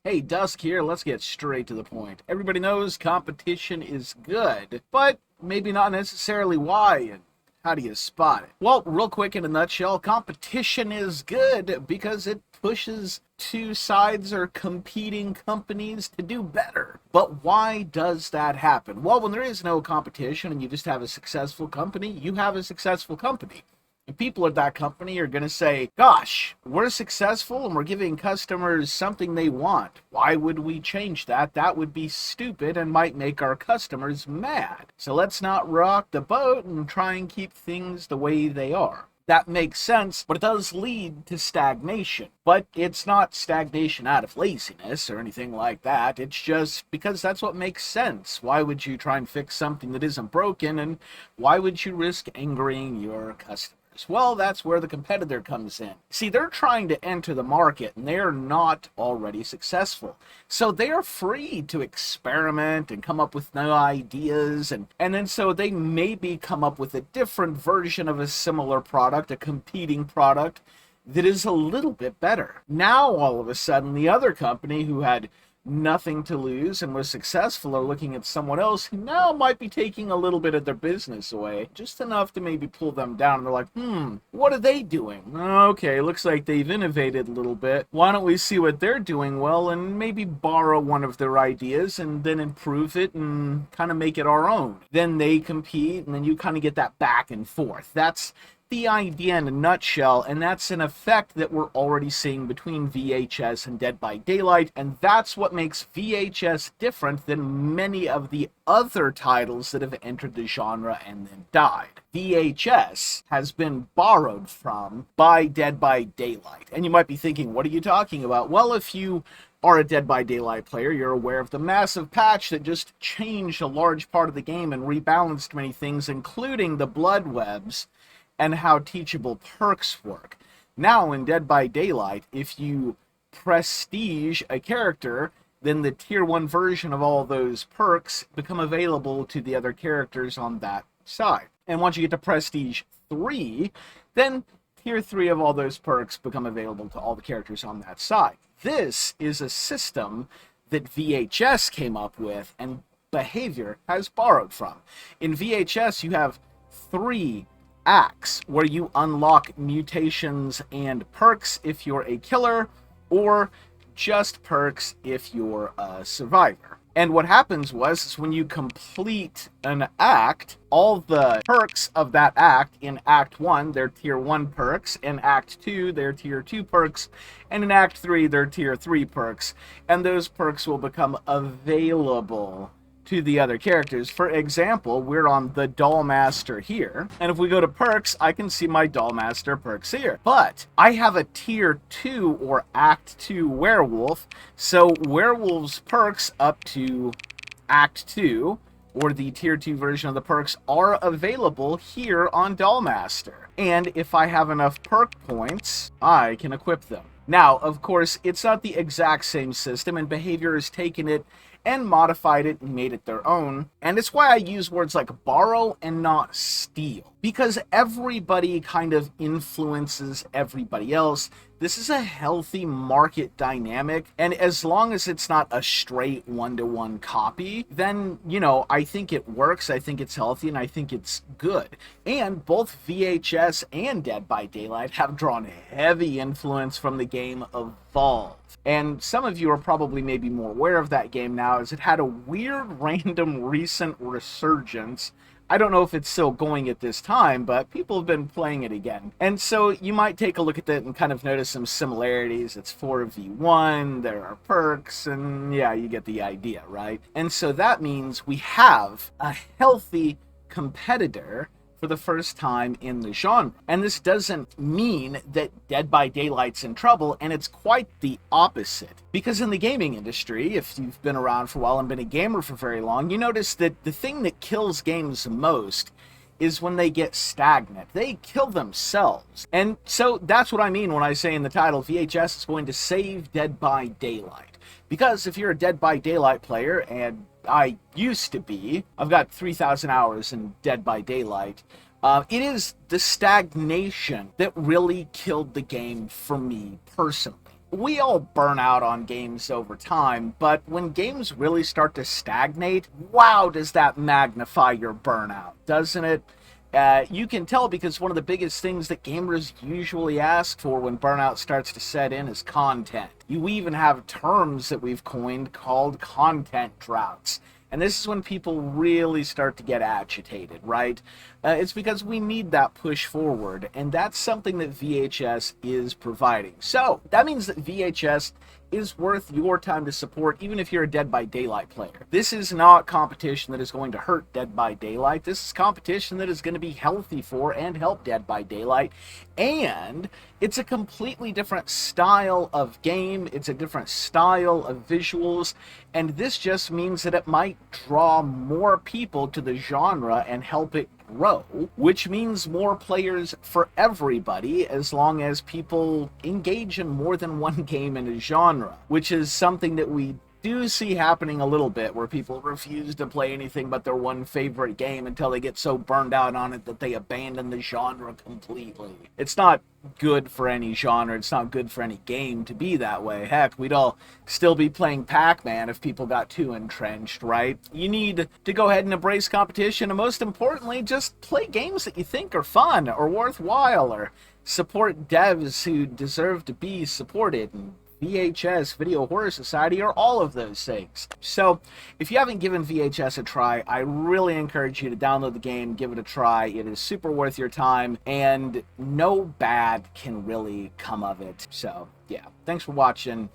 Hey, Dusk here. Let's get straight to the point. Everybody knows competition is good, but maybe not necessarily why, and how do you spot it? Well, real quick in a nutshell, competition is good because it pushes two sides or competing companies to do better. But why does that happen? Well, when there is no competition and you just have a successful company, you have a successful company. And people at that company are going to say, gosh, we're successful and we're giving customers something they want. Why would we change that? That would be stupid and might make our customers mad. So let's not rock the boat and try and keep things the way they are. That makes sense, but it does lead to stagnation. But it's not stagnation out of laziness or anything like that. It's just because that's what makes sense. Why would you try and fix something that isn't broken, and why would you risk angering your customers? Well, that's where the competitor comes in. See, they're trying to enter the market and they're not already successful. So they are free to experiment and come up with new ideas, and then so they maybe come up with a different version of a similar product, a competing product that is a little bit better. Now, all of a sudden, the other company who had nothing to lose and was successful are looking at someone else who now might be taking a little bit of their business away, just enough to maybe pull them down. And they're like, what are they doing? Okay, looks like they've innovated a little bit. Why don't we see what they're doing well and maybe borrow one of their ideas and then improve it and kind of make it our own? Then they compete, and then you kind of get that back and forth. That's the idea in a nutshell, and that's an effect that we're already seeing between VHS and Dead by Daylight, and that's what makes VHS different than many of the other titles that have entered the genre and then died. VHS has been borrowed from by Dead by Daylight, and you might be thinking, what are you talking about? Well, if you are a Dead by Daylight player, you're aware of the massive patch that just changed a large part of the game and rebalanced many things, including the blood webs and how teachable perks work. Now, in Dead by Daylight, if you prestige a character, then the tier 1 version of all those perks become available to the other characters on that side. And once you get to prestige 3, then tier 3 of all those perks become available to all the characters on that side. This is a system that VHS came up with and Behavior has borrowed from. In VHS, you have 3 acts where you unlock mutations and perks if you're a killer, or just perks if you're a survivor. And what happens is when you complete an act, all the perks of that act in Act 1, they're Tier 1 perks, in Act 2, they're Tier 2 perks, and in Act 3, they're Tier 3 perks, and those perks will become available to the other characters. For example, we're on the Dollmaster here, and if we go to perks, I can see my Dollmaster perks here. But I have a Tier 2 or Act 2 werewolf, so werewolf's perks up to Act 2, or the Tier 2 version of the perks, are available here on Dollmaster. And if I have enough perk points, I can equip them. Now, of course, it's not the exact same system, and Behavior has taken it and modified it and made it their own. And it's why I use words like borrow and not steal, because everybody kind of influences everybody else. This is a healthy market dynamic, and as long as it's not a straight one-to-one copy, then, I think it works, I think it's healthy, and I think it's good. And both VHS and Dead by Daylight have drawn heavy influence from the game Evolve. And some of you are probably maybe more aware of that game now, as it had a weird, random, recent resurgence. I don't know if it's still going at this time, but people have been playing it again. And so you might take a look at that and kind of notice some similarities. It's 4v1, there are perks, and yeah, you get the idea, right? And so that means we have a healthy competitor for the first time in the genre. And this doesn't mean that Dead by Daylight's in trouble, and it's quite the opposite. Because in the gaming industry, if you've been around for a while and been a gamer for very long, you notice that the thing that kills games most is when they get stagnant. They kill themselves. And so that's what I mean when I say in the title, VHS is going to save Dead by Daylight. Because if you're a Dead by Daylight player, and I used to be, I've got 3,000 hours in Dead by Daylight, it is the stagnation that really killed the game for me personally. we all burn out on games over time, but when games really start to stagnate, wow, does that magnify your burnout, doesn't it? You can tell because one of the biggest things that gamers usually ask for when burnout starts to set in is content. You even have terms that we've coined called content droughts. And this is when people really start to get agitated, right? It's because we need that push forward, and that's something that VHS is providing. So, that means that VHS is worth your time to support, even if you're a Dead by Daylight player. This is not competition that is going to hurt Dead by Daylight. This is competition that is going to be healthy for and help Dead by Daylight. And it's a completely different style of game. It's a different style of visuals. And this just means that it might draw more people to the genre and help it grow, which means more players for everybody as long as people engage in more than one game in a genre, which is something that we do see happening a little bit, where people refuse to play anything but their one favorite game until they get so burned out on it that they abandon the genre completely. It's not good for any genre, it's not good for any game to be that way. Heck, we'd all still be playing Pac-Man if people got too entrenched, right? You need to go ahead and embrace competition, and most importantly, just play games that you think are fun or worthwhile, or support devs who deserve to be supported, and VHS, Video Horror Society, or all of those things. So, if you haven't given VHS a try, I really encourage you to download the game, give it a try. It is super worth your time, and no bad can really come of it. So, yeah. Thanks for watching.